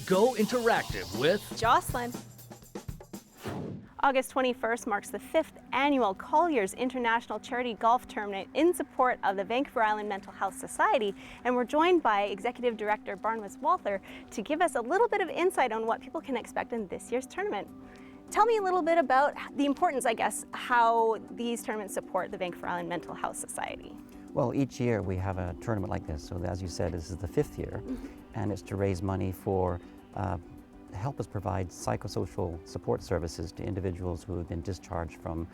Go interactive with Jocelyn. August 21st marks the 5th annual Colliers International Charity Golf Tournament in support of the Vancouver Island Mental Health Society, and we're joined by Executive Director Barnabas Walther to give us a little bit of insight on what people can expect in this year's tournament. Tell me a little bit about the importance, I guess, how these tournaments support the Vancouver Island Mental Health Society. Well, each year we have a tournament like this. So as you said, this is the 5th year, and it's to raise money for help us provide psychosocial support services to individuals who have been discharged from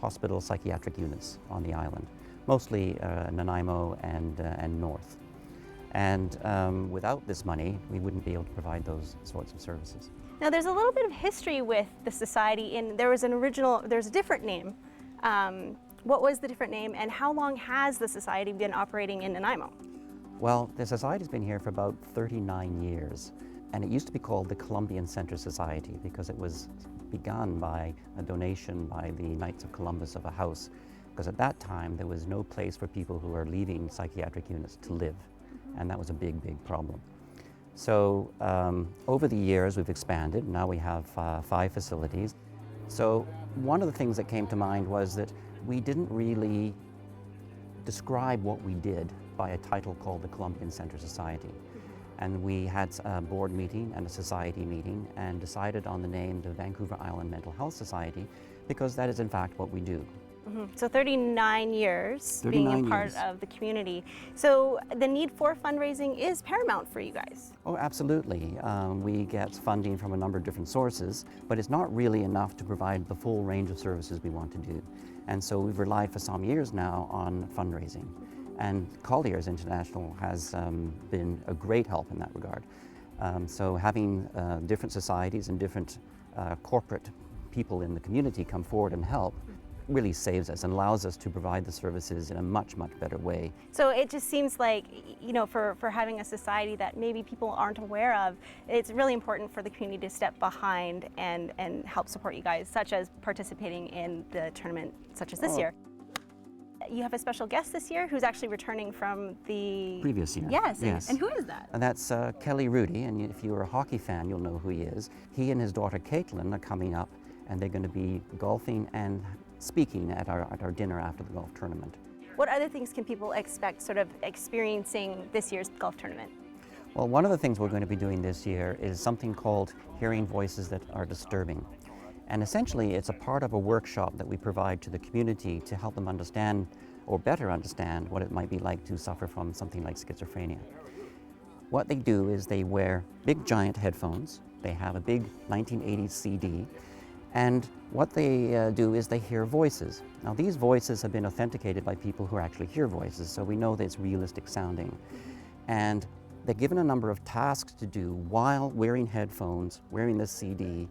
hospital psychiatric units on the island, mostly Nanaimo and north. And without this money, we wouldn't be able to provide those sorts of services. Now, there's a little bit of history with the society. There's a different name. What was the different name, and how long has the society been operating in Nanaimo? Well, the society's been here for about 39 years. And it used to be called the Columbian Center Society because it was begun by a donation by the Knights of Columbus of a house, because at that time there was no place for people who were leaving psychiatric units to live, and that was a big, big problem. So over the years we've expanded. Now we have 5 facilities. So one of the things that came to mind was that we didn't really describe what we did by a title called the Columbian Center Society. And we had a board meeting and a society meeting and decided on the name the Vancouver Island Mental Health Society because that is in fact what we do. So 39 years being a part of the community. So the need for fundraising is paramount for you guys. Oh, absolutely. We get funding from a number of different sources, but it's not really enough to provide the full range of services we want to do. And so we've relied for some years now on fundraising. And Colliers International has been a great help in that regard. So having different societies and different corporate people in the community come forward and help really saves us and allows us to provide the services in a much, much better way. So it just seems like, you know, for having a society that maybe people aren't aware of, it's really important for the community to step behind and help support you guys, such as participating in the tournament such as this year. You have a special guest this year who's actually returning from the previous year. Yes. And who is that? And that's Kelly Rudy, and if you're a hockey fan, you'll know who he is. He and his daughter Caitlin are coming up, and they're going to be golfing and speaking at our dinner after the golf tournament. What other things can people expect sort of experiencing this year's golf tournament? Well, one of the things we're going to be doing this year is something called Hearing Voices That Are Disturbing. And essentially, it's a part of a workshop that we provide to the community to help them understand or better understand what it might be like to suffer from something like schizophrenia. What they do is they wear big giant headphones, they have a big 1980s CD, and what they do is they hear voices. Now these voices have been authenticated by people who actually hear voices, so we know that it's realistic sounding. And they're given a number of tasks to do while wearing headphones, wearing the CD,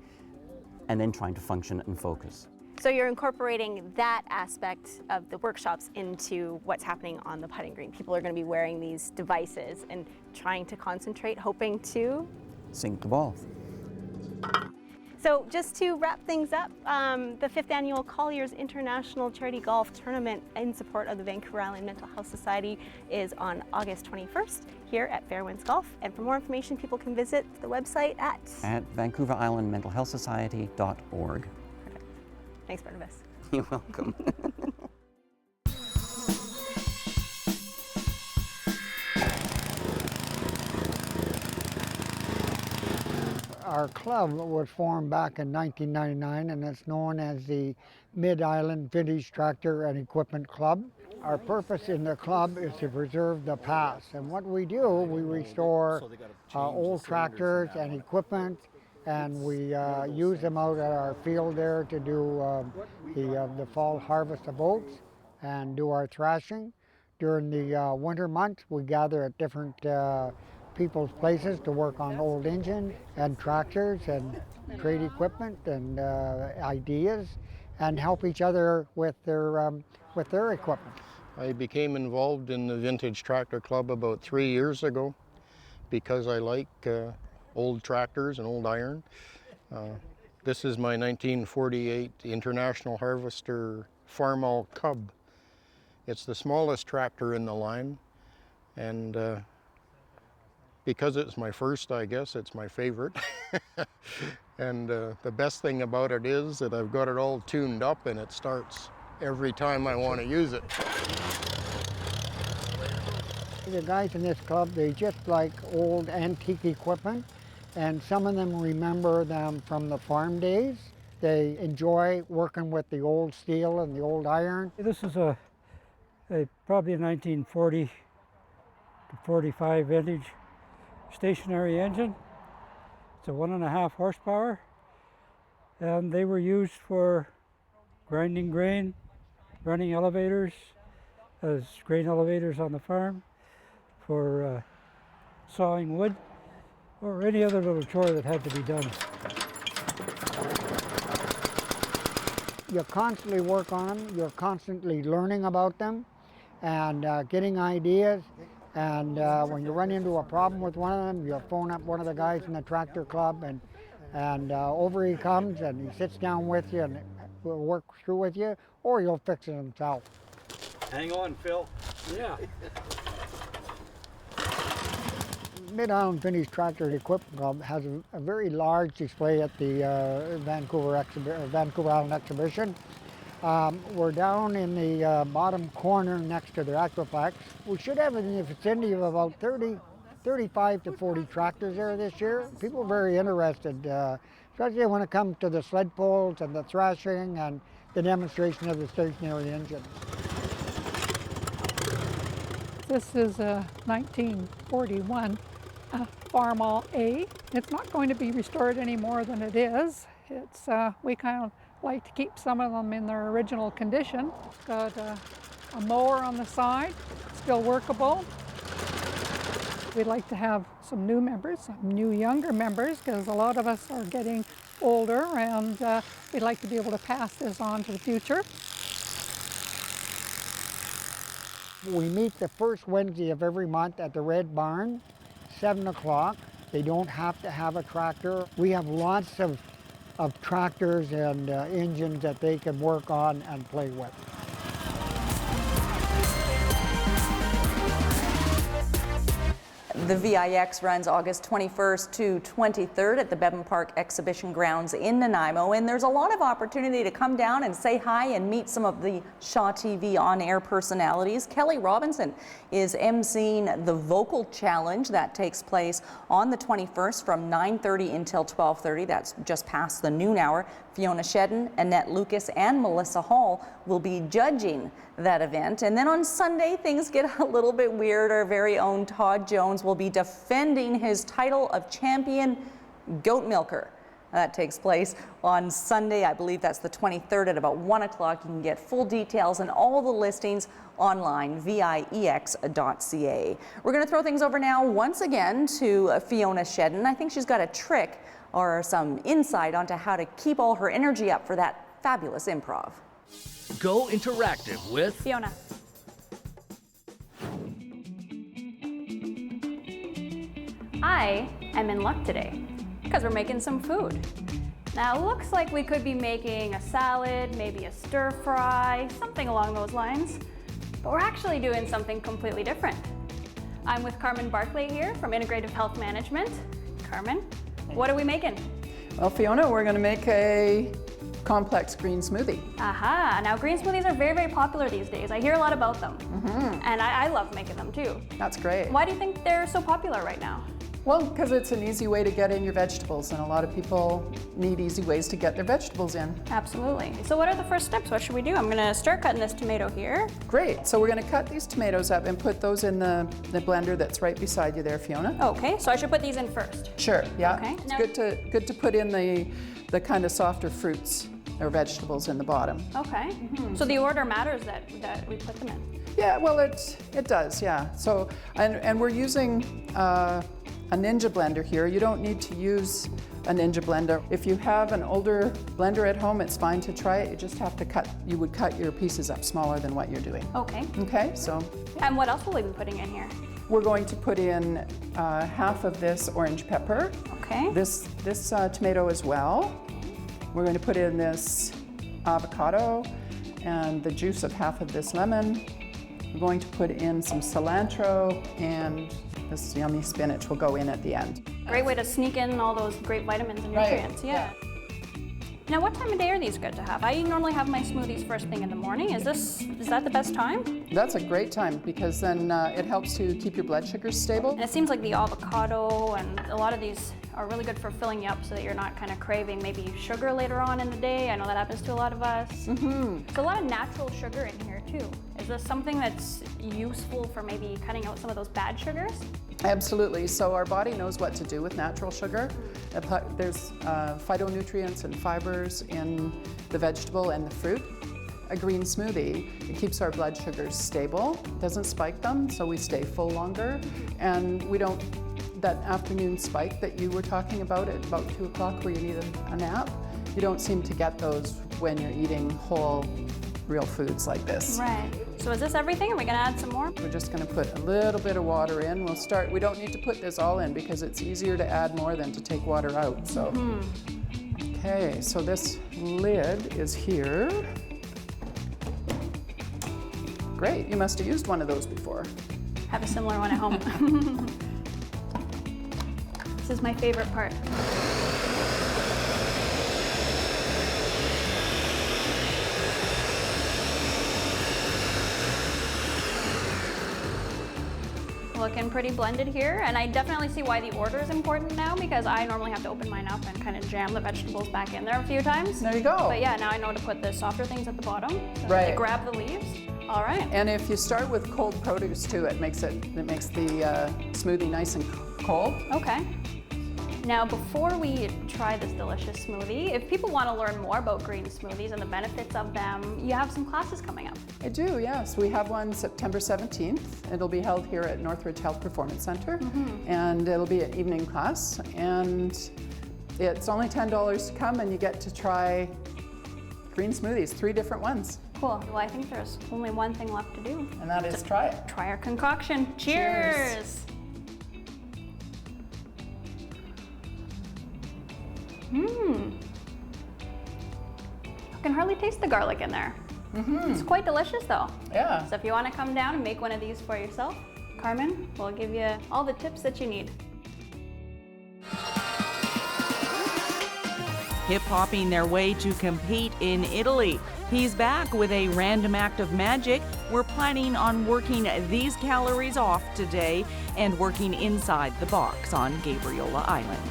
and then trying to function and focus. So you're incorporating that aspect of the workshops into what's happening on the putting green. People are going to be wearing these devices and trying to concentrate, hoping to sink the ball. So just to wrap things up, the 5th annual Colliers International Charity Golf Tournament in support of the Vancouver Island Mental Health Society is on August 21st here at Fairwinds Golf. And for more information, people can visit the website at Vancouverislandmentalhealthsociety.org. Perfect. Thanks, Barnabas. You're welcome. Our club was formed back in 1999, and it's known as the Mid-Island Vintage Tractor and Equipment Club. Our purpose in the club is to preserve the past, and what we do, we restore old tractors and equipment, and we use them out at our field there to do the fall harvest of oats and do our thrashing. During the winter months, we gather at different people's places to work on old engines and tractors and trade equipment and ideas, and help each other with their equipment. I became involved in the Vintage Tractor Club about 3 years ago because I like old tractors and old iron. This is my 1948 International Harvester Farmall Cub. It's the smallest tractor in the line, and Because it's my first, I guess it's my favorite. And the best thing about it is that I've got it all tuned up and it starts every time I want to use it. The guys in this club, they just like old antique equipment, and some of them remember them from the farm days. They enjoy working with the old steel and the old iron. This is probably a 1940 to 45 vintage stationary engine. It's a 1.5 horsepower, and they were used for grinding grain, running elevators as grain elevators on the farm, for sawing wood, or any other little chore that had to be done. You constantly work on them, you're constantly learning about them and getting ideas. And when you run into a problem with one of them, you phone up one of the guys in the tractor club, and over he comes and he sits down with you and will work through with you, or you'll fix it himself. Hang on, Phil. Yeah. Mid-Island Vintage Tractor and Equipment Club has a very large display at the Vancouver Island Exhibition. We're down in the bottom corner next to the Aquaplex. We should have in the vicinity of about 35 to 40 tractors there this year. People are very interested, especially when it comes to the sled pulls and the thrashing and the demonstration of the stationary engine. This is a 1941 Farmall A. It's not going to be restored any more than it is. It's we kind of like to keep some of them in their original condition. It's got a mower on the side, still workable. We'd like to have some new members, some new younger members, because a lot of us are getting older, and we'd like to be able to pass this on to the future. We meet the first Wednesday of every month at the Red Barn, 7 o'clock. They don't have to have a tractor. We have lots of tractors and engines that they can work on and play with. The VIX runs August 21st to 23rd at the Bevan Park Exhibition Grounds in Nanaimo, and there's a lot of opportunity to come down and say hi and meet some of the Shaw TV on-air personalities. Kelly Robinson is emceeing the Vocal Challenge that takes place on the 21st from 9:30 until 12:30. That's just past the noon hour. Fiona Shedden, Annette Lucas, and Melissa Hall will be judging that event. And then on Sunday, things get a little bit weird. Our very own Todd Jones will be defending his title of champion goat milker. That takes place on Sunday. I believe that's the 23rd at about 1 o'clock. You can get full details and all the listings online, viex.ca. We're going to throw things over now once again to Fiona Shedden. I think she's got a trick or some insight onto how to keep all her energy up for that fabulous improv. Go interactive with Fiona. I am in luck today because we're making some food. Now it looks like we could be making a salad, maybe a stir fry, something along those lines, but we're actually doing something completely different. I'm with Carmen Barclay here from Integrative Health Management. Carmen, what are we making? Well, Fiona, we're going to make a complex green smoothie. Aha, now green smoothies are very, very popular these days. I hear a lot about them. And I love making them too. That's great. Why do you think they're so popular right now? Well, because it's an easy way to get in your vegetables, and a lot of people need easy ways to get their vegetables in. Absolutely. So what are the first steps? What should we do? I'm gonna start cutting this tomato here. Great, so we're going to cut these tomatoes up and put those in the blender that's right beside you there, Fiona. Okay, so I should put these in first. Sure, yeah. Okay. It's Now- good to put in the kind of softer fruits or vegetables in the bottom. Okay, so the order matters that we put them in. Yeah, well, it does, yeah. So, and we're using a Ninja blender here. You don't need to use a Ninja blender. If you have an older blender at home, it's fine to try it. You just have to you would cut your pieces up smaller than what you're doing. Okay. Okay, so And what else will we be putting in here? we're going to put in half of this orange pepper, Okay. this tomato as well. We're going to put in this avocado and the juice of half of this lemon. We're going to put in some cilantro and This yummy spinach will go in at the end. Great way to sneak in all those great vitamins and Right, nutrients. Yeah. Now, what time of day are these good to have? I normally have my smoothies first thing in the morning. Is that the best time? That's a great time because then it helps to keep your blood sugars stable. And it seems like the avocado and a lot of these are really good for filling you up so that you're not kind of craving maybe sugar later on in the day. I know that happens to a lot of us. Mm-hmm. There's a lot of natural sugar in here too. Is this something that's useful for maybe cutting out some of those bad sugars? Absolutely. So our body knows what to do with natural sugar. There's phytonutrients and fibers in the vegetable and the fruit. A green smoothie, it keeps our blood sugars stable, doesn't spike them, so we stay full longer, and we don't, that afternoon spike that you were talking about at about 2 o'clock where you need a nap, you don't seem to get those when you're eating whole, real foods like this. Right. So is this everything? Are we gonna add some more? We're just gonna put a little bit of water in. We don't need to put this all in because it's easier to add more than to take water out, so. Okay, so this lid is here. Great, you must have used one of those before. Have a similar one at home. This is my favorite part. Looking pretty blended here, and I definitely see why the order is important now because I normally have to open mine up and kind of jam the vegetables back in there a few times. There you go. But yeah, now I know to put the softer things at the bottom so that Right. they grab the leaves. All right. And if you start with cold produce too, it makes the smoothie nice and cold. Okay. Now, before we try this delicious smoothie, if people want to learn more about green smoothies and the benefits of them, you have some classes coming up. I do, yes. We have one September 17th. It'll be held here at Northridge Health Performance Center, and it'll be an evening class. And it's only $10 to come, and you get to try green smoothies, 3 different ones. Cool. Well, I think there's only one thing left to do. And that is try it. Try our concoction. Cheers! I can hardly taste the garlic in there. It's quite delicious though. Yeah. So if you want to come down and make one of these for yourself, Carmen will give you all the tips that you need. Hip-hopping their way to compete in Italy. He's back with a random act of magic. We're planning on working these calories off today and working inside the box on Gabriola Island.